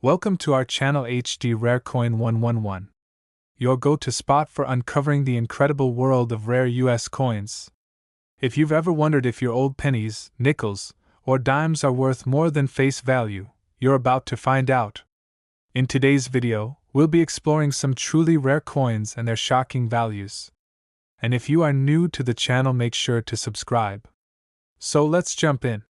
Welcome to our channel HD Rare Coin 111, your go-to spot for uncovering the incredible world of rare US coins. If you've ever wondered if your old pennies, nickels, or dimes are worth more than face value, you're about to find out. In today's video, we'll be exploring some truly rare coins and their shocking values. And if you are new to the channel, make sure to subscribe. So let's jump in.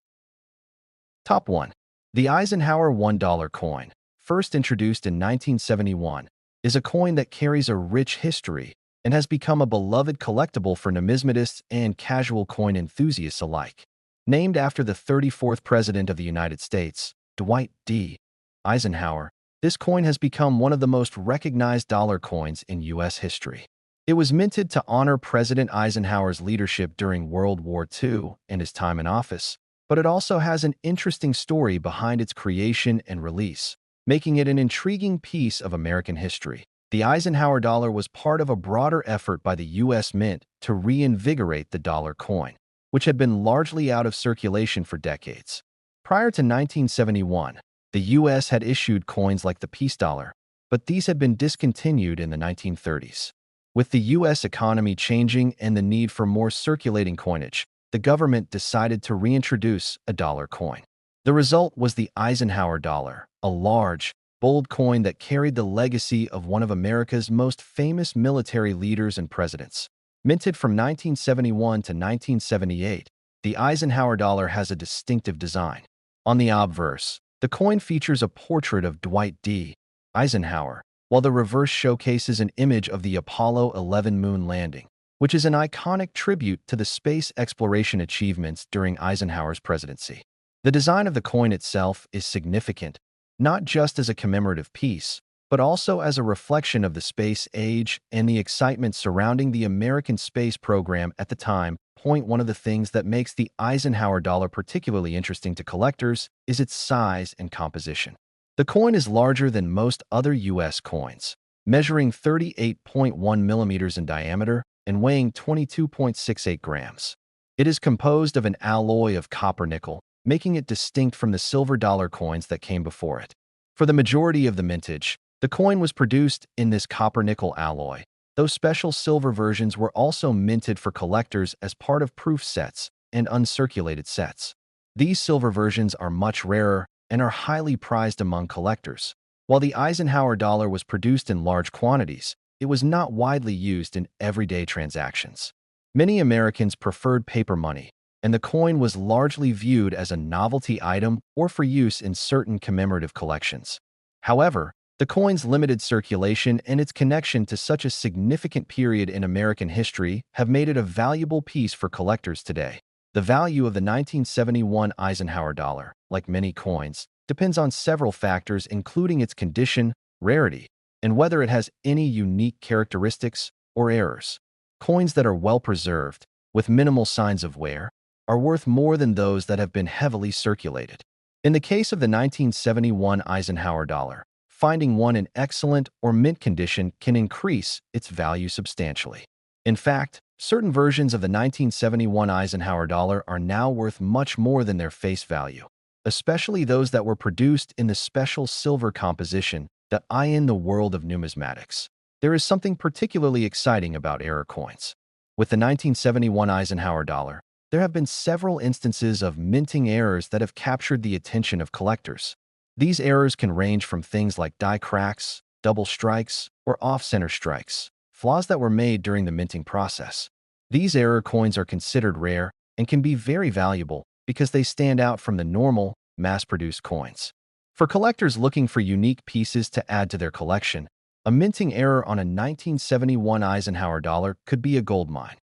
Top 1. The Eisenhower $1 coin, first introduced in 1971, is a coin that carries a rich history and has become a beloved collectible for numismatists and casual coin enthusiasts alike. Named after the 34th President of the United States, Dwight D. Eisenhower, this coin has become one of the most recognized dollar coins in U.S. history. It was minted to honor President Eisenhower's leadership during World War II and his time in office, but it also has an interesting story behind its creation and release, making it an intriguing piece of American history. The Eisenhower dollar was part of a broader effort by the U.S. Mint to reinvigorate the dollar coin, which had been largely out of circulation for decades. Prior to 1971, the U.S. had issued coins like the peace dollar, but these had been discontinued in the 1930s. With the U.S. economy changing and the need for more circulating coinage, the government decided to reintroduce a dollar coin. The result was the Eisenhower Dollar, a large, bold coin that carried the legacy of one of America's most famous military leaders and presidents. Minted from 1971 to 1978, the Eisenhower Dollar has a distinctive design. On the obverse, the coin features a portrait of Dwight D. Eisenhower, while the reverse showcases an image of the Apollo 11 moon landing, which is an iconic tribute to the space exploration achievements during Eisenhower's presidency. The design of the coin itself is significant, not just as a commemorative piece, but also as a reflection of the space age and the excitement surrounding the American space program at the time. One of the things that makes the Eisenhower dollar particularly interesting to collectors is its size and composition. The coin is larger than most other U.S. coins, measuring 38.1 millimeters in diameter and weighing 22.68 grams. It is composed of an alloy of copper-nickel, making it distinct from the silver dollar coins that came before it. For the majority of the mintage, the coin was produced in this copper-nickel alloy, though special silver versions were also minted for collectors as part of proof sets and uncirculated sets. These silver versions are much rarer and are highly prized among collectors. While the Eisenhower dollar was produced in large quantities, it was not widely used in everyday transactions. Many Americans preferred paper money, and the coin was largely viewed as a novelty item or for use in certain commemorative collections. However, the coin's limited circulation and its connection to such a significant period in American history have made it a valuable piece for collectors today. The value of the 1971 Eisenhower dollar, like many coins, depends on several factors including its condition, rarity, and whether it has any unique characteristics or errors. Coins that are well preserved, with minimal signs of wear, are worth more than those that have been heavily circulated. In the case of the 1971 Eisenhower dollar, finding one in excellent or mint condition can increase its value substantially. In fact, certain versions of the 1971 Eisenhower dollar are now worth much more than their face value, especially those that were produced in the special silver composition that eye in the world of numismatics. There is something particularly exciting about error coins. With the 1971 Eisenhower dollar, there have been several instances of minting errors that have captured the attention of collectors. These errors can range from things like die cracks, double strikes, or off-center strikes, flaws that were made during the minting process. These error coins are considered rare and can be very valuable because they stand out from the normal, mass-produced coins. For collectors looking for unique pieces to add to their collection, a minting error on a 1971 Eisenhower dollar could be a goldmine.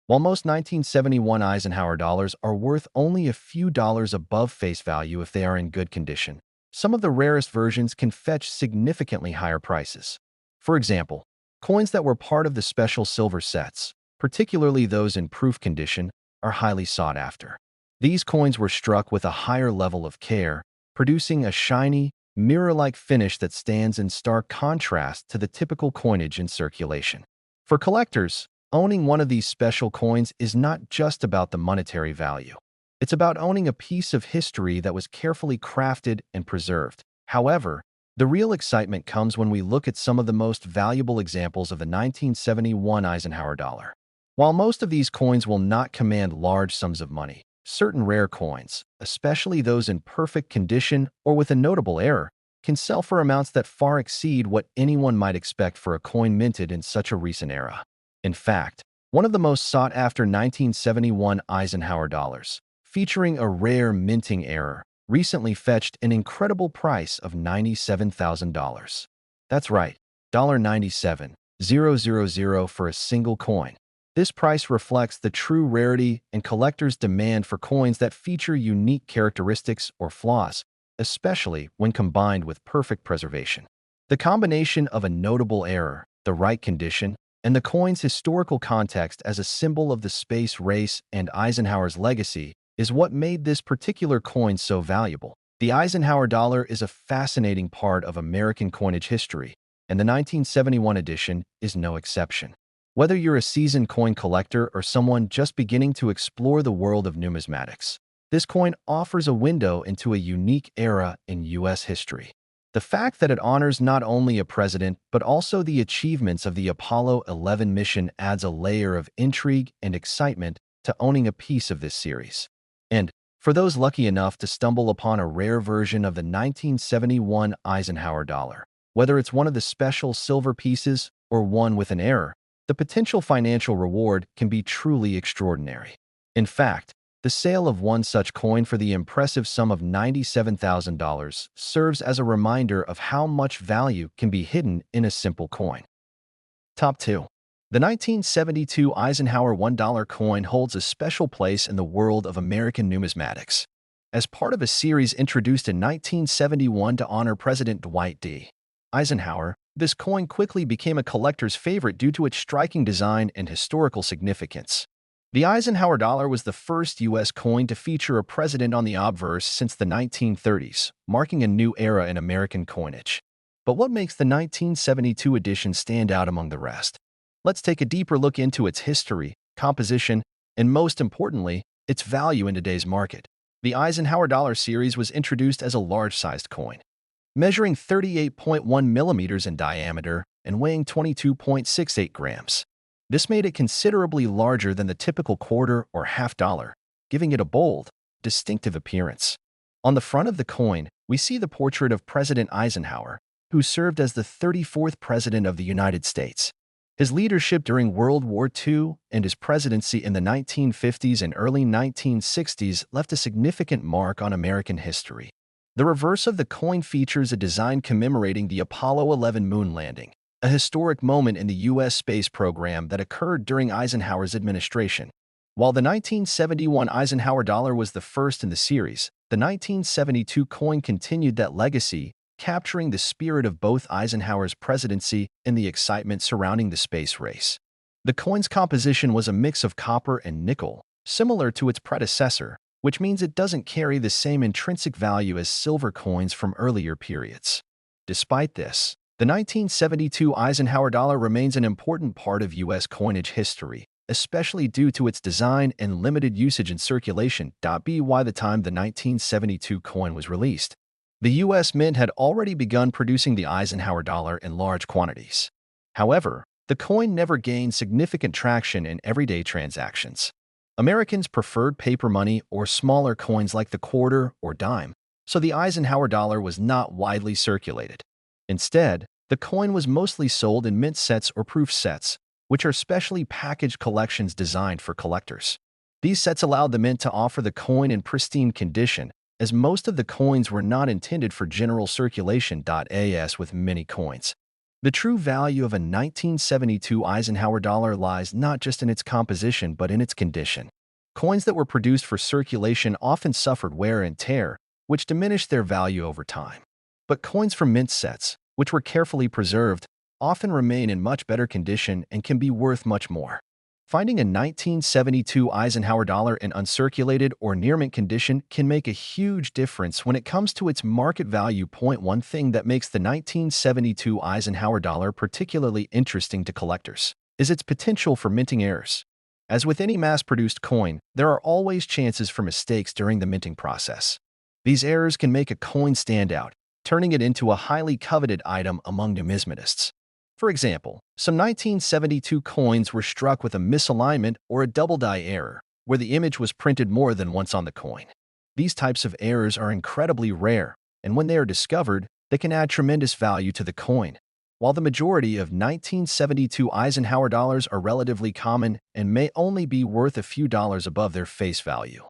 While most 1971 Eisenhower dollars are worth only a few dollars above face value if they are in good condition, some of the rarest versions can fetch significantly higher prices. For example, coins that were part of the special silver sets, particularly those in proof condition, are highly sought after. These coins were struck with a higher level of care, producing a shiny, mirror-like finish that stands in stark contrast to the typical coinage in circulation. For collectors, owning one of these special coins is not just about the monetary value. It's about owning a piece of history that was carefully crafted and preserved. However, The real excitement comes when we look at some of the most valuable examples of the 1971 Eisenhower dollar. While most of these coins will not command large sums of money, certain rare coins, especially those in perfect condition or with a notable error, can sell for amounts that far exceed what anyone might expect for a coin minted in such a recent era. In fact, one of the most sought-after 1971 Eisenhower dollars, featuring a rare minting error, recently fetched an incredible price of $97,000. That's right, $97,000 for a single coin. This price reflects the true rarity and collectors' demand for coins that feature unique characteristics or flaws, especially when combined with perfect preservation. The combination of a notable error, the right condition, and the coin's historical context as a symbol of the space race and Eisenhower's legacy is what made this particular coin so valuable. The Eisenhower dollar is a fascinating part of American coinage history, and the 1971 edition is no exception. Whether you're a seasoned coin collector or someone just beginning to explore the world of numismatics, this coin offers a window into a unique era in U.S. history. The fact that it honors not only a president but also the achievements of the Apollo 11 mission adds a layer of intrigue and excitement to owning a piece of this series. And for those lucky enough to stumble upon a rare version of the 1971 Eisenhower dollar, whether it's one of the special silver pieces or one with an error, the potential financial reward can be truly extraordinary. In fact, the sale of one such coin for the impressive sum of $97,000 serves as a reminder of how much value can be hidden in a simple coin. Top 2. The 1972 Eisenhower $1 coin holds a special place in the world of American numismatics. As part of a series introduced in 1971 to honor President Dwight D. Eisenhower, this coin quickly became a collector's favorite due to its striking design and historical significance. The Eisenhower dollar was the first U.S. coin to feature a president on the obverse since the 1930s, marking a new era in American coinage. But what makes the 1972 edition stand out among the rest? Let's take a deeper look into its history, composition, and most importantly, its value in today's market. The Eisenhower Dollar series was introduced as a large-sized coin, measuring 38.1 millimeters in diameter and weighing 22.68 grams. This made it considerably larger than the typical quarter or half dollar, giving it a bold, distinctive appearance. On the front of the coin, we see the portrait of President Eisenhower, who served as the 34th President of the United States. His leadership during World War II and his presidency in the 1950s and early 1960s left a significant mark on American history. The reverse of the coin features a design commemorating the Apollo 11 moon landing, a historic moment in the U.S. space program that occurred during Eisenhower's administration. While the 1971 Eisenhower dollar was the first in the series, the 1972 coin continued that legacy, capturing the spirit of both Eisenhower's presidency and the excitement surrounding the space race. The coin's composition was a mix of copper and nickel, similar to its predecessor, which means it doesn't carry the same intrinsic value as silver coins from earlier periods. Despite this, the 1972 Eisenhower dollar remains an important part of U.S. coinage history, especially due to its design and limited usage in circulation. By the time the 1972 coin was released, the U.S. Mint had already begun producing the Eisenhower dollar in large quantities. However, the coin never gained significant traction in everyday transactions. Americans preferred paper money or smaller coins like the quarter or dime, so the Eisenhower dollar was not widely circulated. Instead, the coin was mostly sold in mint sets or proof sets, which are specially packaged collections designed for collectors. These sets allowed the mint to offer the coin in pristine condition, as most of the coins were not intended for general circulation. As with many coins, the true value of a 1972 Eisenhower dollar lies not just in its composition but in its condition. Coins that were produced for circulation often suffered wear and tear, which diminished their value over time. But coins from mint sets, which were carefully preserved, often remain in much better condition and can be worth much more. Finding a 1972 Eisenhower dollar in uncirculated or near mint condition can make a huge difference when it comes to its market value. One thing that makes the 1972 Eisenhower dollar particularly interesting to collectors is its potential for minting errors. As with any mass-produced coin, there are always chances for mistakes during the minting process. These errors can make a coin stand out, turning it into a highly coveted item among numismatists. For example, some 1972 coins were struck with a misalignment or a double-die error, where the image was printed more than once on the coin. These types of errors are incredibly rare, and when they are discovered, they can add tremendous value to the coin. While the majority of 1972 Eisenhower dollars are relatively common and may only be worth a few dollars above their face value,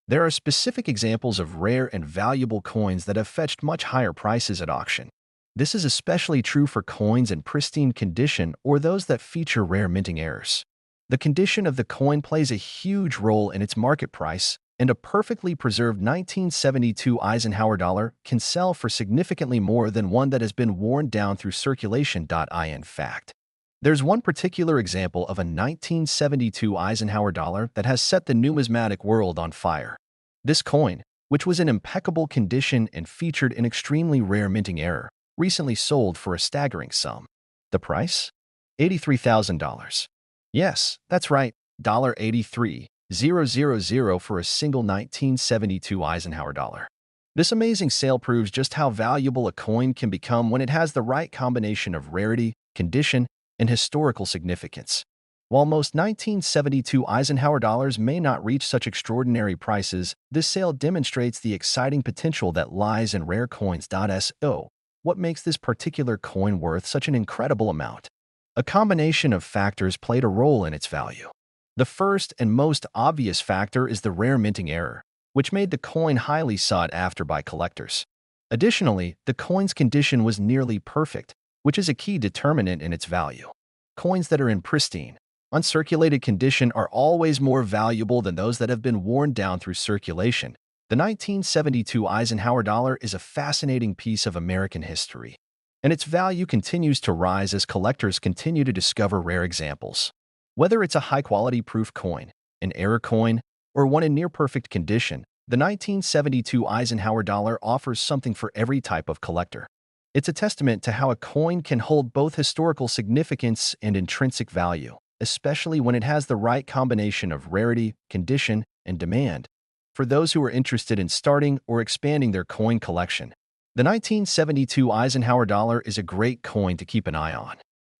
there are specific examples of rare and valuable coins that have fetched much higher prices at auction. This is especially true for coins in pristine condition or those that feature rare minting errors. The condition of the coin plays a huge role in its market price, and a perfectly preserved 1972 Eisenhower dollar can sell for significantly more than one that has been worn down through circulation. In fact, there's one particular example of a 1972 Eisenhower dollar that has set the numismatic world on fire. This coin, which was in impeccable condition and featured an extremely rare minting error, recently sold for a staggering sum. The price? $83,000. Yes, that's right, $83,000 for a single 1972 Eisenhower dollar. This amazing sale proves just how valuable a coin can become when it has the right combination of rarity, condition, and historical significance. While most 1972 Eisenhower dollars may not reach such extraordinary prices, this sale demonstrates the exciting potential that lies in rare coins. So, what makes this particular coin worth such an incredible amount? A combination of factors played a role in its value. The first and most obvious factor is the rare minting error, which made the coin highly sought after by collectors. Additionally, the coin's condition was nearly perfect, which is a key determinant in its value. Coins that are in pristine, uncirculated condition are always more valuable than those that have been worn down through circulation. The 1972 Eisenhower dollar is a fascinating piece of American history, and its value continues to rise as collectors continue to discover rare examples. Whether it's a high-quality proof coin, an error coin, or one in near-perfect condition, the 1972 Eisenhower dollar offers something for every type of collector. It's a testament to how a coin can hold both historical significance and intrinsic value, especially when it has the right combination of rarity, condition, and demand. For those who are interested in starting or expanding their coin collection, the 1972 Eisenhower dollar is a great coin to keep an eye on.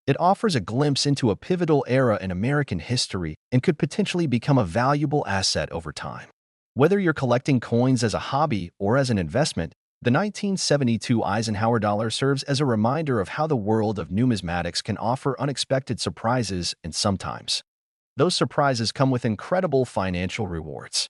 It offers a glimpse into a pivotal era in American history and could potentially become a valuable asset over time. Whether you're collecting coins as a hobby or as an investment, the 1972 Eisenhower dollar serves as a reminder of how the world of numismatics can offer unexpected surprises, and sometimes those surprises come with incredible financial rewards.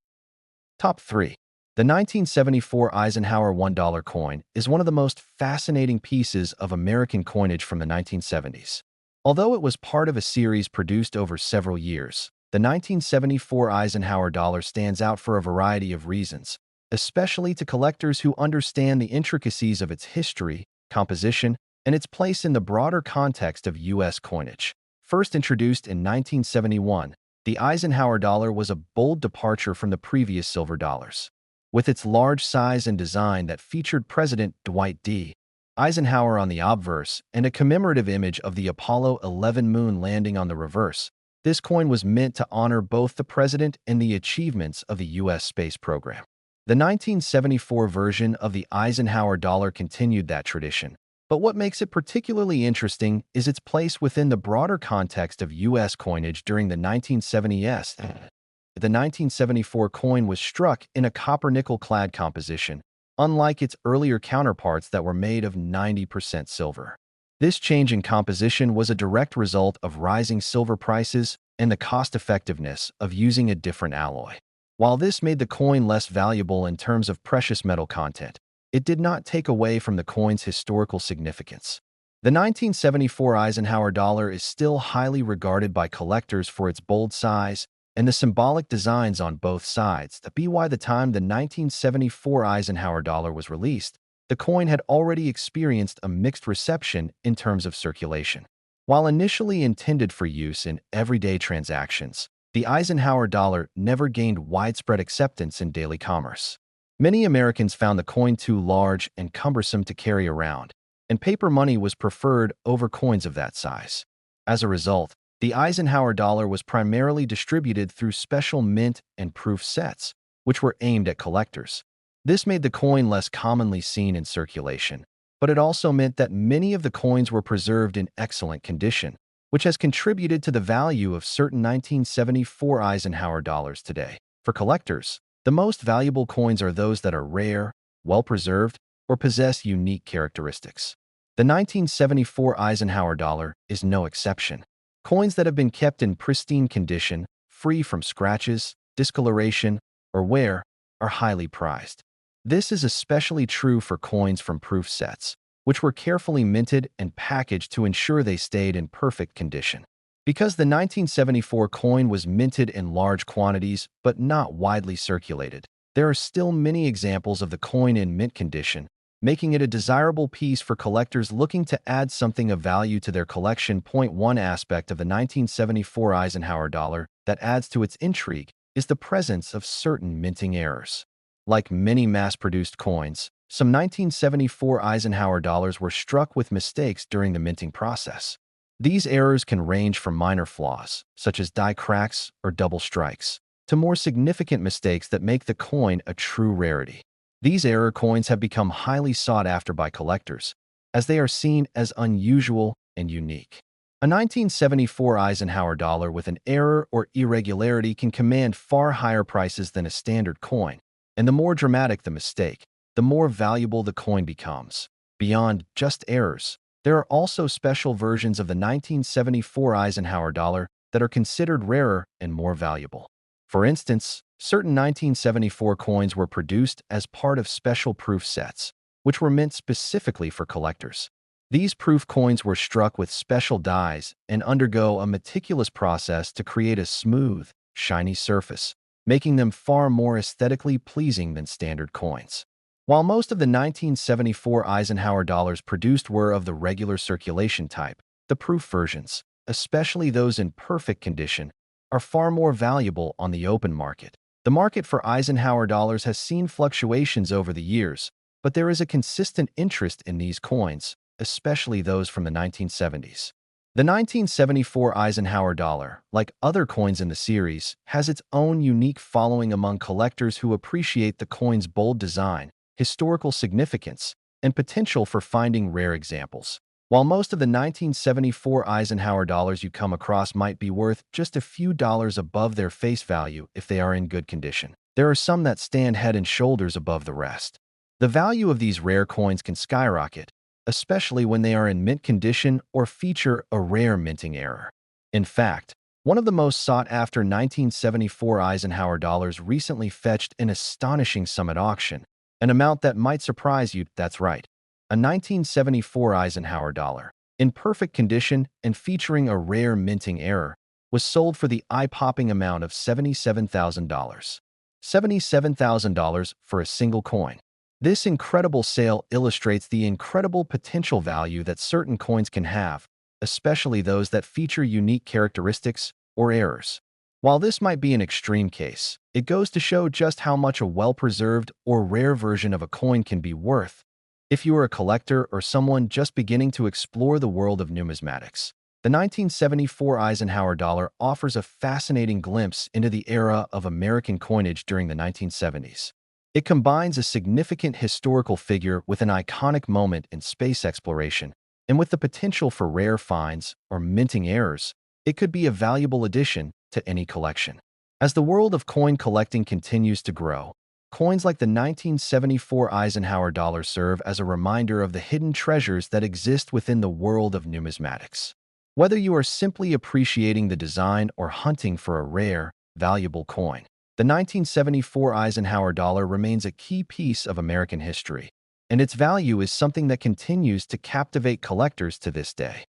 Top 3. The 1974 Eisenhower $1 coin is one of the most fascinating pieces of American coinage from the 1970s. Although it was part of a series produced over several years, the 1974 Eisenhower dollar stands out for a variety of reasons, especially to collectors who understand the intricacies of its history, composition, and its place in the broader context of U.S. coinage. First introduced in 1971, the Eisenhower dollar was a bold departure from the previous silver dollars. With its large size and design that featured President Dwight D. Eisenhower on the obverse and a commemorative image of the Apollo 11 moon landing on the reverse, this coin was meant to honor both the president and the achievements of the U.S. space program. The 1974 version of the Eisenhower dollar continued that tradition, but what makes it particularly interesting is its place within the broader context of U.S. coinage during the 1970s. The 1974 coin was struck in a copper-nickel-clad composition, unlike its earlier counterparts that were made of 90% silver. This change in composition was a direct result of rising silver prices and the cost-effectiveness of using a different alloy. While this made the coin less valuable in terms of precious metal content, it did not take away from the coin's historical significance. The 1974 Eisenhower dollar is still highly regarded by collectors for its bold size and the symbolic designs on both sides. By the time the 1974 Eisenhower dollar was released, the coin had already experienced a mixed reception in terms of circulation. While initially intended for use in everyday transactions, the Eisenhower dollar never gained widespread acceptance in daily commerce. Many Americans found the coin too large and cumbersome to carry around, and paper money was preferred over coins of that size. As a result, the Eisenhower dollar was primarily distributed through special mint and proof sets, which were aimed at collectors. This made the coin less commonly seen in circulation, but it also meant that many of the coins were preserved in excellent condition, which has contributed to the value of certain 1974 Eisenhower dollars today. For collectors, the most valuable coins are those that are rare, well-preserved, or possess unique characteristics. The 1974 Eisenhower dollar is no exception. Coins that have been kept in pristine condition, free from scratches, discoloration, or wear, are highly prized. This is especially true for coins from proof sets, which were carefully minted and packaged to ensure they stayed in perfect condition. Because the 1974 coin was minted in large quantities but not widely circulated, there are still many examples of the coin in mint condition, making it a desirable piece for collectors looking to add something of value to their collection. One aspect of the 1974 Eisenhower dollar that adds to its intrigue is the presence of certain minting errors. Like many mass-produced coins, some 1974 Eisenhower dollars were struck with mistakes during the minting process. These errors can range from minor flaws, such as die cracks or double strikes, to more significant mistakes that make the coin a true rarity. These error coins have become highly sought after by collectors, as they are seen as unusual and unique. A 1974 Eisenhower dollar with an error or irregularity can command far higher prices than a standard coin, and the more dramatic the mistake, the more valuable the coin becomes. Beyond just errors, there are also special versions of the 1974 Eisenhower dollar that are considered rarer and more valuable. For instance, certain 1974 coins were produced as part of special proof sets, which were meant specifically for collectors. These proof coins were struck with special dies and undergo a meticulous process to create a smooth, shiny surface, making them far more aesthetically pleasing than standard coins. While most of the 1974 Eisenhower dollars produced were of the regular circulation type, the proof versions, especially those in perfect condition, are far more valuable on the open market. The market for Eisenhower dollars has seen fluctuations over the years, but there is a consistent interest in these coins, especially those from the 1970s. The 1974 Eisenhower dollar, like other coins in the series, has its own unique following among collectors who appreciate the coin's bold design, historical significance, and potential for finding rare examples. While most of the 1974 Eisenhower dollars you come across might be worth just a few dollars above their face value if they are in good condition, there are some that stand head and shoulders above the rest. The value of these rare coins can skyrocket, especially when they are in mint condition or feature a rare minting error. In fact, one of the most sought-after 1974 Eisenhower dollars recently fetched an astonishing sum at auction, an amount that might surprise you. That's right. A 1974 Eisenhower dollar, in perfect condition and featuring a rare minting error, was sold for the eye-popping amount of $77,000. $77,000 for a single coin. This incredible sale illustrates the incredible potential value that certain coins can have, especially those that feature unique characteristics or errors. While this might be an extreme case, it goes to show just how much a well-preserved or rare version of a coin can be worth. If you are a collector or someone just beginning to explore the world of numismatics, the 1974 Eisenhower dollar offers a fascinating glimpse into the era of American coinage during the 1970s. It combines a significant historical figure with an iconic moment in space exploration, and with the potential for rare finds or minting errors, it could be a valuable addition to any collection. As the world of coin collecting continues to grow, coins like the 1974 Eisenhower dollar serve as a reminder of the hidden treasures that exist within the world of numismatics. Whether you are simply appreciating the design or hunting for a rare, valuable coin, the 1974 Eisenhower dollar remains a key piece of American history, and its value is something that continues to captivate collectors to this day.